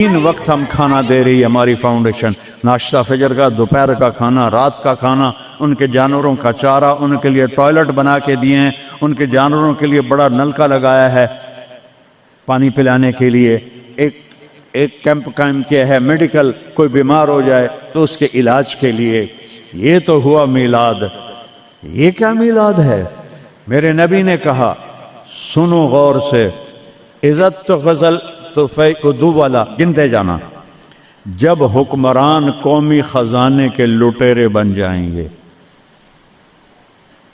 3 वक्त हम खाना दे रही है हमारी फाउंडेशन, नाश्ता फजर का, दोपहर का खाना, रात का खाना, उनके जानवरों का चारा, उनके लिए टॉयलेट बना के दिए हैं, उनके जानवरों के लिए बड़ा नलका लगाया है पानी पिलाने के लिए, एक कैंप कायम किया है मेडिकल, कोई बीमार हो जाए तो उसके इलाज के लिए। ये तो हुआ मीलाद। ये क्या मीलाद है? मेरे नबी ने कहा, सुनो गौर से, इज्जत तो गजल तो फ़ैक़ुदु वाला, गिनते जाना, जब हुक्मरान कौमी खजाने के लुटेरे बन जाएंगे,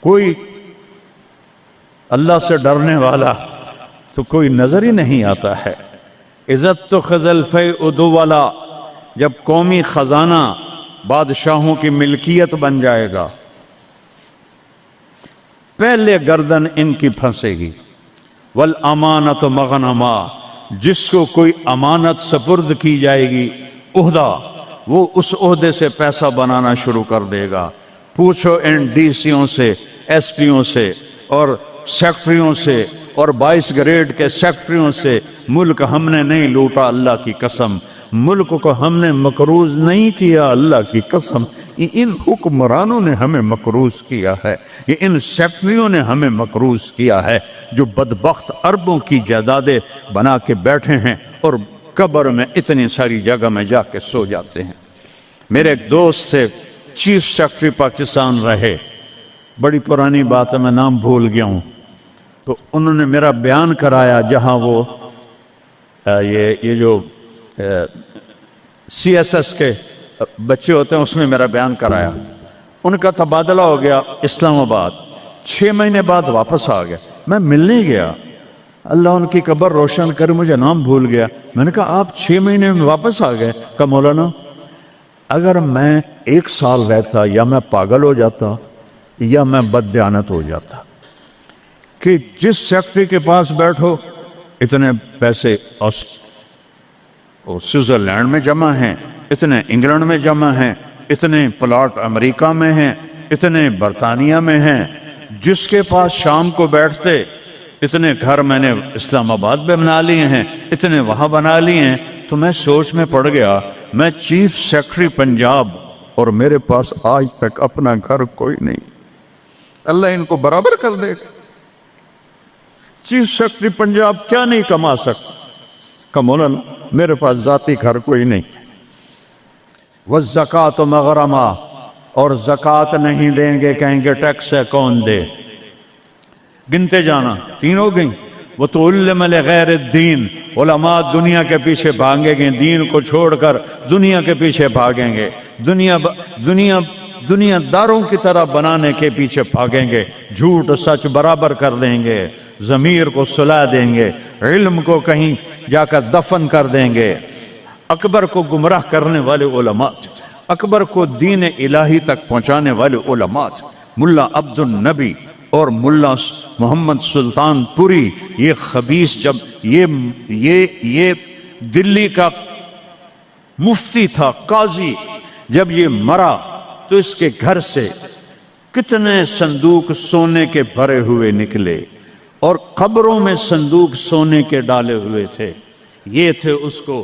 कोई अल्लाह से डरने वाला तो कोई नजर ही नहीं आता है। इज्जत तो खजल फ़ैक़ुदु वाला, जब कौमी खजाना बादशाहों की मिल्कियत बन जाएगा, पहले गर्दन इनकी फंसेगी। वल अमानत मगनमा, जिसको कोई अमानत सपुर्द की जाएगी उहदा, वो उस ओहदे से पैसा बनाना शुरू कर देगा। पूछो इन डीसीओं से, एसपीओं से और सेक्रेटरियों से और 22 ग्रेड के सेक्रेटरियों से, मुल्क हमने नहीं लूटा अल्लाह की कसम, मुल्क को हमने मकरूज नहीं किया अल्लाह की कसम, इन हुक्मरानों ने हमें मकरूज किया है, ये इन सेक्रेटरियों ने हमें मकरूज किया है, जो बदबख्त अरबों की जायदादें बना के बैठे हैं और कब्र में इतनी सारी जगह में जाके सो जाते हैं। मेरे एक दोस्त थे, चीफ सेक्रेटरी पाकिस्तान रहे, बड़ी पुरानी बात है, मैं नाम भूल गया हूँ, तो उन्होंने मेरा बयान कराया जहाँ वो ये जो CSS के बच्चे होते हैं उसमें मेरा बयान कराया। उनका तबादला हो गया इस्लामाबाद, 6 महीने बाद वापस आ गया। मैं मिलने गया, अल्लाह उनकी कब्र रोशन करे, मुझे नाम भूल गया। मैंने कहा आप 6 महीने में वापस आ गए? कहा मौलाना अगर मैं 1 साल रहता या मैं पागल हो जाता या मैं बददियानत हो जाता। कि जिस सेक्रेटरी के पास बैठो इतने पैसे स्विट्जरलैंड में जमा हैं, इतने इंग्लैंड में जमा हैं, इतने प्लॉट अमेरिका में हैं, इतने बरतानिया में हैं, जिसके पास शाम को बैठते इतने घर मैंने इस्लामाबाद में बना लिए हैं, इतने वहाँ बना लिए हैं। तो मैं सोच में पड़ गया, मैं चीफ सेक्रेटरी पंजाब और मेरे पास आज तक अपना घर कोई नहीं, अल्लाह इनको बराबर कर दे। चीफ सेक्रेटरी पंजाब क्या नहीं कमा सकता? कमौलन मेरे पास जाती घर कोई नहीं। वह ज़कात मगरमा, और ज़कात नहीं देंगे, कहेंगे टैक्स है कौन दे। गिनते जाना, 3 हो गई। वो तो उल्लमल गैर दीन, उलमा दुनिया के पीछे भागेंगे, दीन को छोड़कर दुनिया के पीछे भागेंगे, दुनियादारों की तरह बनाने के पीछे भागेंगे, झूठ सच बराबर कर देंगे, ज़मीर को सुला देंगे, इल्म को कहीं जाकर दफन कर देंगे। अकबर को गुमराह करने वाले उलमा, अकबर को दीन इलाही तक पहुंचाने वाले उलमा, मुल्ला अब्दुल नबी और मुल्ला मोहम्मद सुल्तानपुरी, ये खबीस, जब ये दिल्ली का मुफ्ती था, काजी, जब ये मरा तो इसके घर से कितने संदूक सोने के भरे हुए निकले और कब्रों में संदूक सोने के डाले हुए थे। ये थे उसको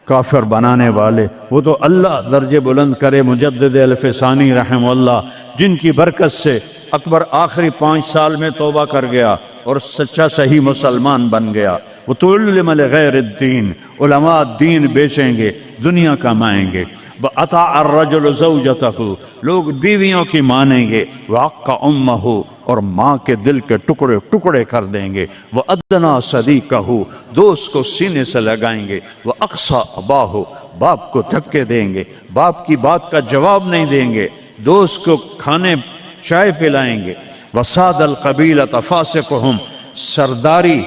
काफिर बनाने वाले। वो तो अल्लाह दर्जे बुलंद करे मुजद्दिद अल-फ़सानी रहमहुल्लाह, जिनकी बरकत से अकबर आखिरी 5 साल में तौबा कर गया और सच्चा सही मुसलमान बन गया। वो तो उल्लमल गैर दीन, उलमा दीन बेचेंगे, दुनिया कमाएंगे। अता अर्रजुल ज़ौजतहु, लोग बीवियों की मानेंगे। वअक्का उम्महु, और माँ के दिल के टुकड़े टुकड़े कर देंगे। वह अदना सदीकहु, दोस्त को सीने से लगाएंगे। वह अक्सा अबाहु, बाप को धक्के देंगे, बाप की बात का जवाब नहीं देंगे, दोस्त को खाने चाय पिलाएंगे। वसादल कबीलत फासिकुहुम, सरदारी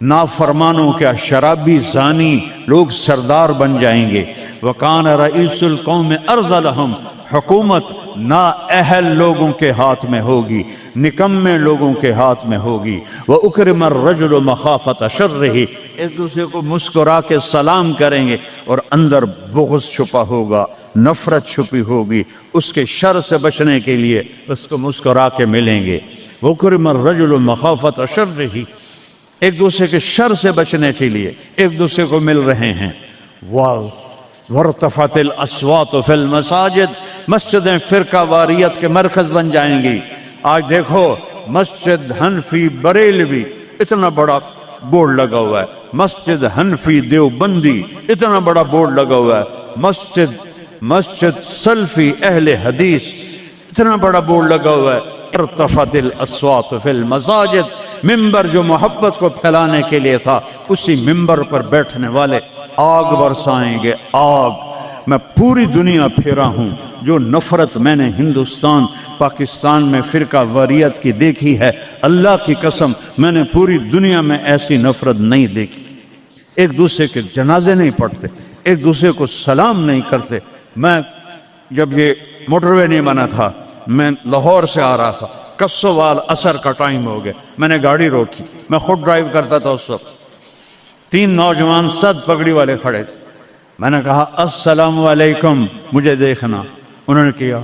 नाफरमानों का शराबी जानी लोग सरदार बन जाएंगे। वकान रईसुल कौम अर्ज़लहुम, हुकूमत ना अहल लोगों के हाथ में होगी, निकम्मे लोगों के हाथ में होगी। व उकरम अर्रजुल मखाफत शर्रिही, एक दूसरे को मुस्कुरा के सलाम करेंगे और अंदर बुग़्ज़ छुपा होगा, नफरत छुपी होगी, उसके शर से बचने के लिए उसको मुस्कुरा के मिलेंगे। व उकरम अर्रजुल मखाफत शर्रिही, ایک دوسرے کے شر سے بچنے کے لیے ایک دوسرے کو مل رہے ہیں۔ وارتفعت الاصوات فی المساجد، مسجدیں فرقہ واریت کے مرکز بن جائیں گی۔ آج دیکھو مسجد حنفی بریلوی اتنا بڑا بورڈ لگا ہوا ہے، مسجد حنفی دیوبندی اتنا بڑا بورڈ لگا ہوا ہے، مسجد سلفی اہل حدیث اتنا بڑا بورڈ لگا ہوا ہے۔ ارتفعت الاصوات فی المساجد، ممبر جو محبت کو پھیلانے کے لیے تھا، اسی ممبر پر بیٹھنے والے آگ برسائیں گے، آگ۔ میں پوری دنیا پھیرا ہوں، جو نفرت میں نے ہندوستان پاکستان میں فرقہ واریت کی دیکھی ہے، اللہ کی قسم میں نے پوری دنیا میں ایسی نفرت نہیں دیکھی۔ ایک دوسرے کے جنازے نہیں پڑھتے، ایک دوسرے کو سلام نہیں کرتے۔ میں جب یہ موٹر وے نہیں بنا تھا، میں لاہور سے آ رہا تھا، کسوال عصر کا ٹائم ہو گیا، میں نے گاڑی روکی، میں خود ڈرائیو کرتا تھا اس وقت، 3 نوجوان سد پگڑی والے کھڑے تھے، میں نے کہا السلام علیکم، مجھے دیکھنا، انہوں نے کیا،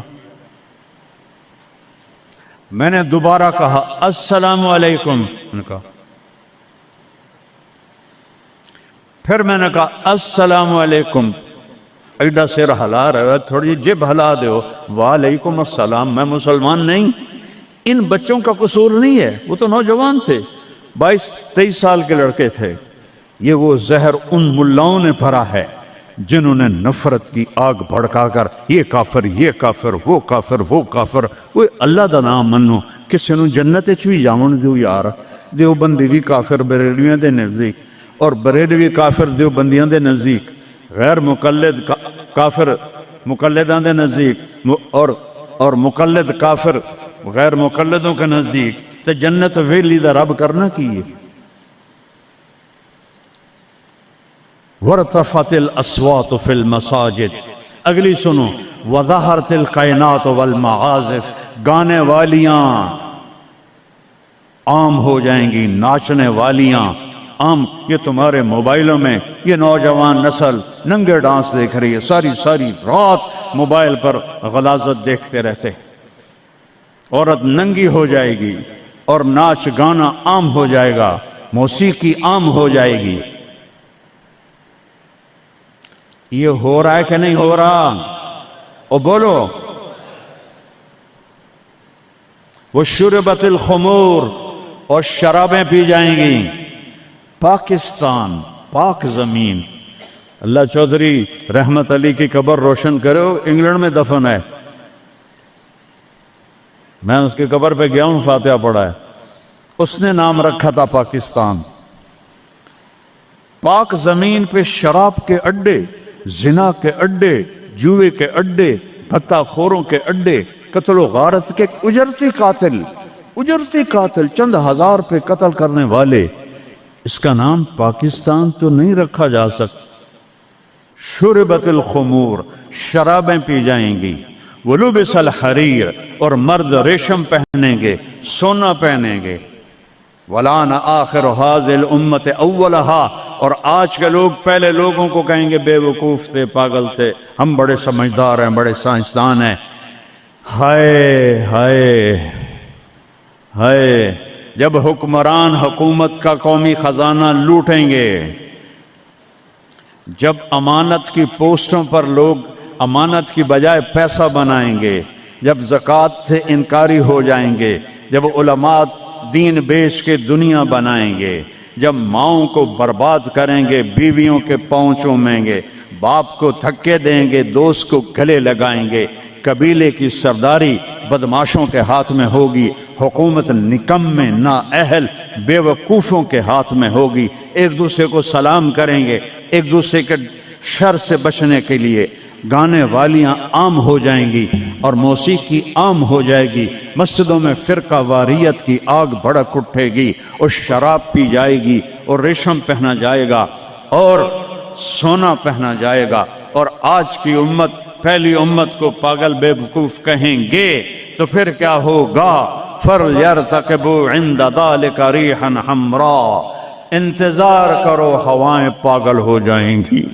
میں نے دوبارہ کہا السلام علیکم، انہوں نے کہا، پھر میں نے کہا السلام علیکم، ایڈا سر ہلا رہا ہے، تھوڑی جب ہلا دیو، وعلیکم السلام، میں مسلمان نہیں۔ ان بچوں کا قصور نہیں ہے، وہ تو نوجوان تھے، 22-23 سال کے لڑکے تھے۔ یہ وہ زہر ان ملاؤں نے بھرا ہے جنہوں نے نفرت کی آگ بھڑکا کر یہ کافر، یہ کافر، وہ کافر، وہ کافر۔ وہ اللہ دا نام منو، کسی نو جنت وچ بھی جاون دیو یار۔ دیوبندی بھی کافر بریلویاں دے نزدیک، اور بریلوی کافر دیوبندیاں دے نزدیک، غیر مقلد کافر مقلداں دے نزدیک، اور مقلد کافر غیر مقلدوں کے نزدیک۔ تے جنت ویلی دا رب کرنا کی ہے؟ وارتفعت الاصوات فی المساجد، اگلی سنو، وظہرت القینات والمعازف، گانے والیاں عام ہو جائیں گی، ناچنے والیاں عام۔ یہ تمہارے موبائلوں میں یہ نوجوان نسل ننگے ڈانس دیکھ رہی ہے، ساری رات موبائل پر غلاظت دیکھتے رہتے۔ عورت ننگی ہو جائے گی اور ناچ گانا عام ہو جائے گا، موسیقی عام ہو جائے گی۔ یہ ہو رہا ہے کہ نہیں ہو رہا؟ او بولو۔ وشربت الخمور، اور شرابیں پی جائیں گی۔ پاکستان، پاک زمین، اللہ چودھری رحمت علی کی قبر روشن کرو، انگلینڈ میں دفن ہے، میں اس کی قبر پہ گیا ہوں، فاتحہ پڑھا ہے، اس نے نام رکھا تھا پاکستان۔ پاک زمین پہ شراب کے اڈے، زنا کے اڈے، جوئے کے اڈے، بھتہ خوروں کے اڈے، قتل و غارت کے اجرتی قاتل، چند ہزار پہ قتل کرنے والے، اس کا نام پاکستان تو نہیں رکھا جا سکتا۔ شربت الخمور، شرابیں پی جائیں گی۔ ولبس الحریر، اور مرد ریشم پہنیں گے، سونا پہنیں گے۔ ولعن آخر هذه الامت اولہا، اور آج کے لوگ پہلے لوگوں کو کہیں گے بے وقوف تھے، پاگل تھے، ہم بڑے سمجھدار ہیں، بڑے سائنسدان ہیں۔ ہائے ہائے ہائے، جب حکمران حکومت کا قومی خزانہ لوٹیں گے، جب امانت کی پوسٹوں پر لوگ امانت کی بجائے پیسہ بنائیں گے، جب زکوٰۃ سے انکاری ہو جائیں گے، جب علماء دین بیچ کے دنیا بنائیں گے، جب ماؤں کو برباد کریں گے، بیویوں کے پاؤں چومیں گے، باپ کو دھکے دیں گے، دوست کو گلے لگائیں گے، قبیلے کی سرداری بدماشوں کے ہاتھ میں ہوگی، حکومت نکمے نااہل بے وقوفوں کے ہاتھ میں ہوگی، ایک دوسرے کو سلام کریں گے، ایک دوسرے کے شر سے بچنے کے لیے گانے والیاں عام ہو جائیں گی اور موسیقی عام ہو جائے گی، مسجدوں میں فرقہ واریت کی آگ بھڑک اٹھے گی، اور شراب پی جائے گی، اور ریشم پہنا جائے گا، اور سونا پہنا جائے گا، اور آج کی امت پہلی امت کو پاگل بے وقوف کہیں گے، تو پھر کیا ہوگا؟ فَلْيَرْتَقِبُوا عِنْدَ ذَلِكَ رِيحًا حَمْرَاءَ، انتظار کرو، ہوائیں پاگل ہو جائیں گی۔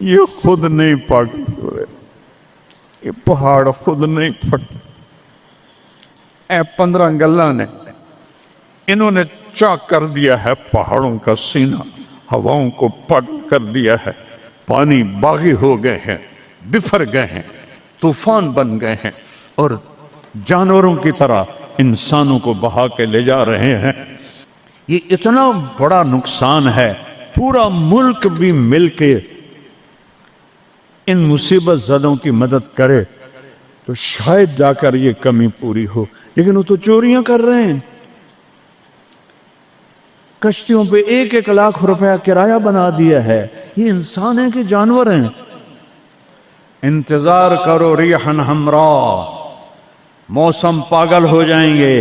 یہ خود نہیں پڑ، یہ پہاڑ خود نہیں پھٹ، 15 गल्ला ने इन्होंने चाक कर दिया है पहाड़ों का सीना, हवाओं को पट कर दिया है, पानी बागी हो गए हैं, बिफर गए हैं, तूफान बन गए हैं और जानवरों की तरह इंसानों को बहा के ले जा रहे हैं। ये इतना बड़ा नुकसान है, पूरा मुल्क भी मिलके इन मुसीबत ज़दों की मदद करे तो शायद जाकर ये कमी पूरी हो, लेकिन वो तो चोरियां कर रहे हैं। कश्तियों पे 1-1 लाख रुपया किराया बना दिया है। ये इंसान है कि जानवर हैं? इंतजार करो रिहन हमरा, मौसम पागल हो जाएंगे।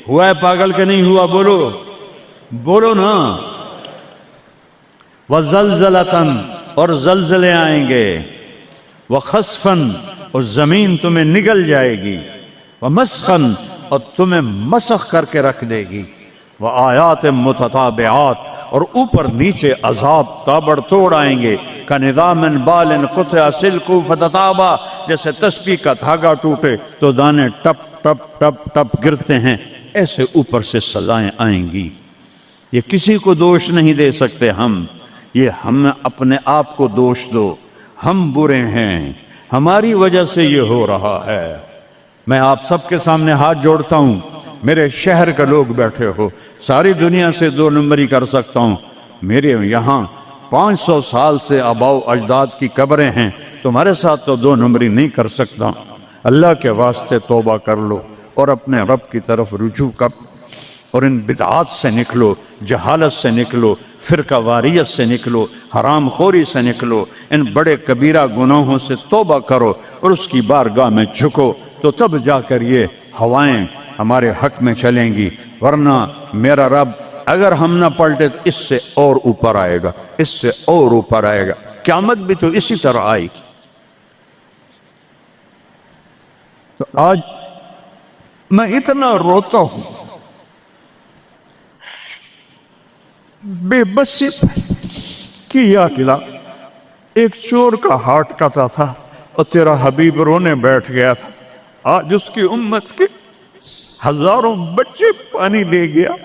हुआ है पागल के नहीं हुआ? बोलो बोलो ना। वज़ल्ज़लतन, और जलजले आएंगे, वखस्फन, और जमीन तुम्हें निगल जाएगी, वमस्खन, और तुम्हें मसख करके रख देगी, व आयात मुतताबिआत, और ऊपर नीचे अजाब ताबड़तोड़ आएंगे। का निज़ामन बालिन कुत्या सिल्कु फतताबा, जैसे तस्बीह का धागा टूटे तो दाने टप टप टप टप गिरते हैं, ऐसे ऊपर से सजाएं आएंगी। ये किसी को दोष नहीं दे सकते हम, ये हम अपने आप को दोष दो। हम बुरे हैं, हमारी वजह से ये हो रहा है। मैं आप सबके सामने हाथ जोड़ता हूं, मेरे शहर के लोग बैठे हो, सारी दुनिया से 2 नंबरी कर सकता हूं। मेरे यहाँ 500 साल से आबाओ अजदाद की कब्रें हैं, तुम्हारे साथ तो 2 नंबरी नहीं कर सकता। अल्लाह के वास्ते तौबा कर लो और अपने रब की तरफ रुजू कर, और इन बिदआत से निकलो, जहालत से निकलो, फिरका वारियत से निकलो, हराम खोरी से निकलो, इन बड़े कबीरा गुनाहों से तौबा करो और उसकी बारगाह में झुको, तो तब जाकर ये हवाएं हमारे हक में चलेंगी। वरना मेरा रब अगर हम ना पलटे तो इससे और ऊपर आएगा, इससे और ऊपर आएगा। क़यामत भी तो इसी तरह आएगी। तो आज मैं इतना रोता हूं, बेबसी की याद दिला। एक चोर का हाथ काटा था और तेरा हबीब रोने बैठ गया था। आज उसकी उम्मत के हजारों बच्चे पानी ले गया,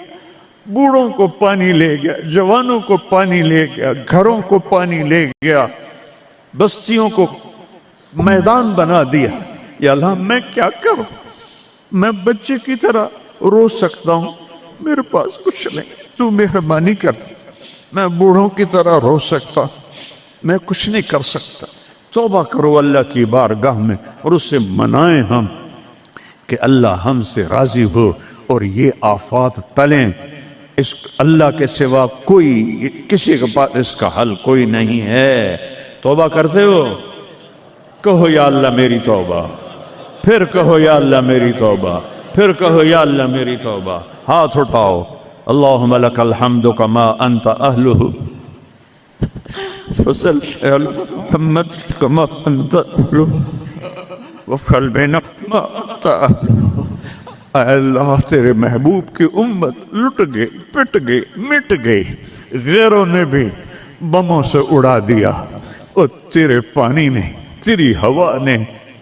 बूढ़ों को पानी ले गया, जवानों को पानी ले गया, घरों को पानी ले गया, बस्तियों को मैदान बना दिया। या अल्लाह मैं क्या करूं? मैं बच्चे की तरह रो सकता हूं, मेरे पास कुछ नहीं, तू मेहरबानी कर। मैं बूढ़ों की तरह रो सकता, मैं कुछ नहीं कर सकता। तौबा करो अल्लाह की बारगाह में और उससे मनाएं हम कि अल्लाह हमसे राजी हो और ये आफात टलें। इस अल्लाह के सिवा कोई, किसी के पास इसका हल कोई नहीं है। तौबा करते हो? कहो या अल्लाह मेरी तौबा, फिर कहो या अल्लाह मेरी तौबा, फिर कहो या अल्लाह मेरी तौबा। हाथ उठाओ। अल्लाहुम्मा लकल हम्दु कमा अंत अहलुहु वसल्ली अला मुहम्मद कमा अंत अहलुहु वफ़अल बिना मा अंत अहलुहु। अल्लाह तेरे महबूब की उम्मत लुट गई, पिट गई, मिट गई, गैरों ने भी बमों से उड़ा दिया, और तेरे पानी ने, तेरी हवा ने,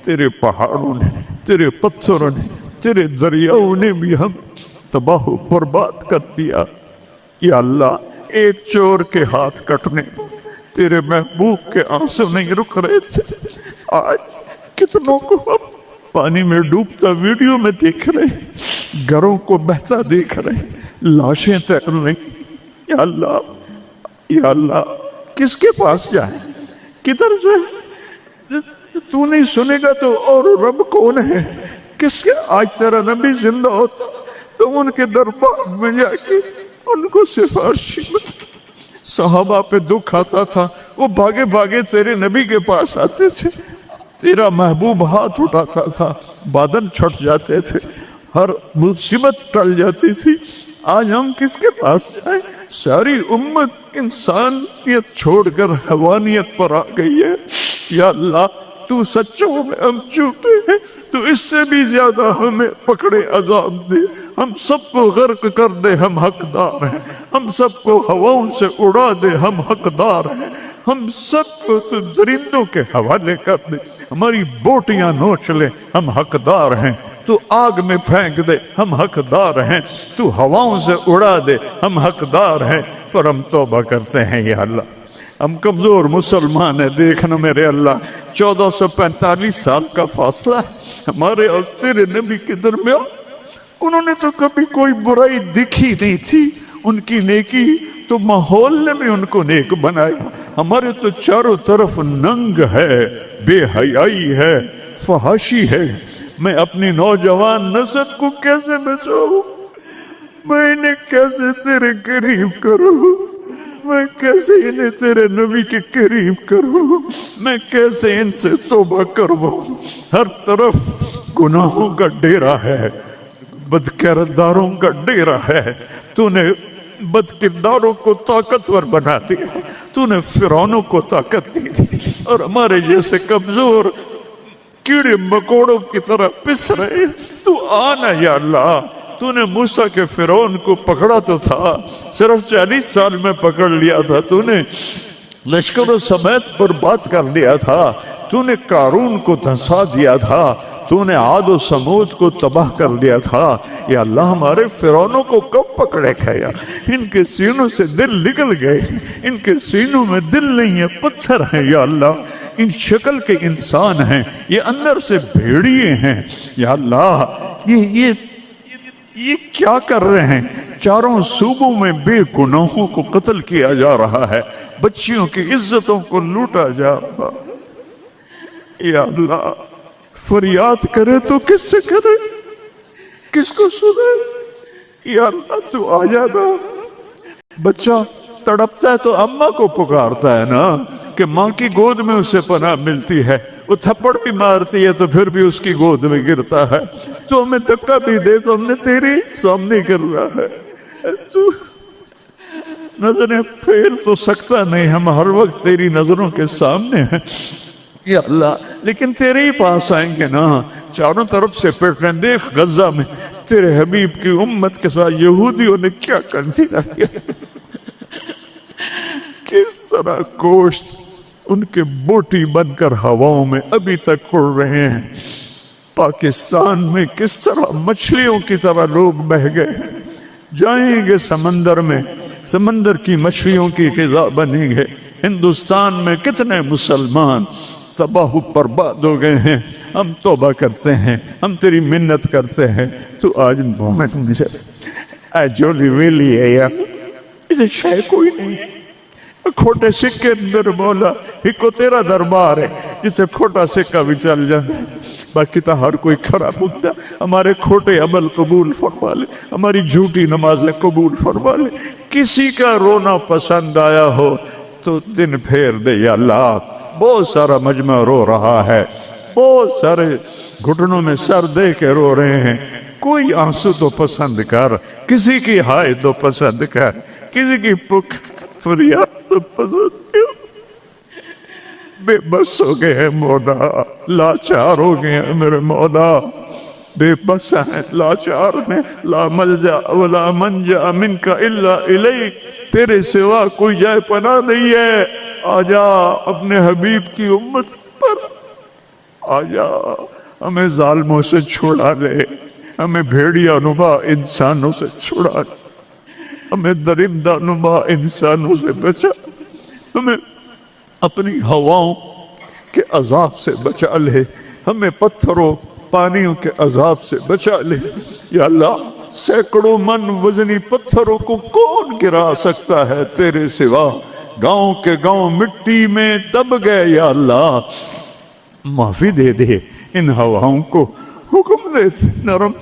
तेरे पहाड़ों ने, तेरे पत्थरों ने, तेरे दरियाओं ने भी हम तबाह बर्बाद कर दिया। या अल्लाह एक चोर के हाथ कटने तेरे महबूब के आंसू नहीं रुक रहे थे। आज कितनों को हम पानी में डूबता वीडियो में देख रहे, घरों को बहता देख रहे, लाशें तैर रही। या अल्लाह, या अल्लाह किसके पास जाए, किधर जाए? तू नहीं सुनेगा तो और रब कौन है? किसके? आज तेरा नबी जिंदा होता तो उनके दरबार में जाके उनको सिफारिश। सहाबा पे दुख आता था, वो भागे भागे तेरे नबी के पास आते थे, तेरा महबूब हाथ उठाता था, बादल छट जाते थे, हर मुसीबत टल जाती थी। आज हम किसके पास जाएं? सारी उम्मत इंसानियत छोड़कर हैवानियत पर आ गई है। या अल्लाह तू सच्चों में हम झूठे हैं, तो इससे भी ज्यादा हमें पकड़े अजाब दे, हम सबको गर्क कर दे, हम हकदार हैं। हम सबको हवाओं से उड़ा दे, हम हकदार हैं। हम सबको तो दरिंदों के हवाले कर दे, हमारी बोटियां नोच ले, हम हकदार हैं। تو آگ میں پھینک دے ہم حقدار ہیں، تو ہواؤں سے اڑا دے ہم حقدار ہیں، پر ہم توبہ کرتے ہیں یا اللہ، ہم کمزور مسلمان ہیں، دیکھنا میرے اللہ 1445 سال کا فاصلہ ہے ہمارے اور تیرے نبی کے درمیان، انہوں نے تو کبھی کوئی برائی دکھی نہیں تھی، ان کی نیکی تو ماحول نے بھی ان کو نیک بنایا، ہمارے تو چاروں طرف ننگ ہے، بے حیائی ہے، فحاشی ہے، میں اپنی نوجوان نسل کو کیسے بچاؤں، میں انہیں کیسے تیرے قریب کروں، میں کیسے انہیں تیرے نبی کے قریب کروں، میں کیسے ان سے توبہ کرواؤں، ہر طرف گناہوں کا ڈیرا ہے، بد کرداروں کا ڈیرا ہے، تو نے بد کرداروں کو طاقتور بنا دیا، تو نے فرعونوں کو طاقت دی اور ہمارے جیسے کمزور کیڑے مکوڑوں کی طرح پس رہے، تو آنا یا اللہ، تو نے موسیٰ کے فرعون کو پکڑا تو تھا، صرف 40 سال میں پکڑ لیا تھا، تو نے لشکروں سمیت برباد کر دیا تھا، تو نے قارون کو دھنسا دیا تھا، تو نے عاد و سمود کو تباہ کر دیا تھا، یا اللہ ہمارے فرعونوں کو کب پکڑے کھایا، ان کے سینوں سے دل نکل گئے، ان کے سینوں میں دل نہیں ہے، پتھر ہیں یا اللہ، ان شکل کے انسان ہیں، یہ اندر سے بھیڑیے ہیں یا اللہ، یہ کیا کر رہے ہیں، چاروں صوبوں میں بے گناہوں کو قتل کیا جا رہا ہے، بچیوں کی عزتوں کو لوٹا جا رہا ہے یا اللہ، فریاد کرے تو کس سے کرے، کس کو سنے، یا اللہ تو آ جانا، بچہ تڑپتا ہے تو اماں کو پکارتا ہے نا، کہ ماں کی گود میں اسے پناہ ملتی ہے، وہ تھپڑ بھی مارتی ہے تو پھر بھی اس کی گود میں گرتا ہے، تو ہمیں دھکا بھی دے تو ہم نے تیری سامنے کر رہا ہے، تو نظریں پھیر تو سکتا نہیں، ہم ہر وقت تیری نظروں کے سامنے ہیں یا اللہ، لیکن تیرے ہی پاس آئیں گے نا، چاروں طرف سے پٹ رہے ہیں، دیکھ غزہ میں تیرے حبیب کی امت کے ساتھ یہودیوں نے کیا کنسیڈر کیا، کس طرح گوشت ان کے بوٹی بن کر ہواؤں میں ابھی تک اڑ رہے ہیں، پاکستان میں کس طرح مچھلیوں کی طرح لوگ بہ گئے، جائیں گے سمندر میں، سمندر کی مچھلیوں کی غذا بنیں گے، ہندوستان میں کتنے مسلمان تباہ و برباد ہو گئے ہیں، ہم توبہ کرتے ہیں، ہم تیری منت کرتے ہیں، تو آج مومن مجھے جولی ویلی ہے یا اسے شے کوئی نہیں، کھوٹے سکے اندر مولا ایک کو تیرا دربار ہے جسے کھوٹا سکہ بھی چل جائے، باقی تو ہر کوئی کھڑا مدعا، ہمارے کھوٹے عمل قبول فرما لے، ہماری جھوٹی نمازیں قبول فرما لے، کسی کا رونا پسند آیا ہو تو دن پھیر دے یا اللہ، بہت سارا مجمع رو رہا ہے، بہت سارے گھٹنوں میں سر دے کے رو رہے ہیں، کوئی آنسو تو پسند کر، کسی کی ہائے تو پسند کر، کسی کی پک فریاد تو پسند کر، بے بس ہو گئے ہیں مولا، لاچار ہو گئے ہیں میرے مولا، بے بس ہیں، لاچار ہیں، لا ملجا ولا منجا منک الا الیک، تیرے سوا کوئی جائے پناہ نہیں ہے، آجا اپنے حبیب کی امت پر آجا، ہمیں ظالموں سے چھڑا لے، ہمیں بھیڑیا نما انسانوں سے چھڑا لے، ہمیں درندہ نما انسانوں سے بچا، ہمیں اپنی ہواؤں کے عذاب سے بچا لے، ہمیں پتھروں پانیوں کے عذاب سے بچا لے یا اللہ، سینکڑوں من وزنی پتھروں کو کون گرا سکتا ہے تیرے سوا، گاؤں کے گاؤں مٹی میں دب گئے یا اللہ، معافی دے دے ان ہواؤں کو، حکم دے نرم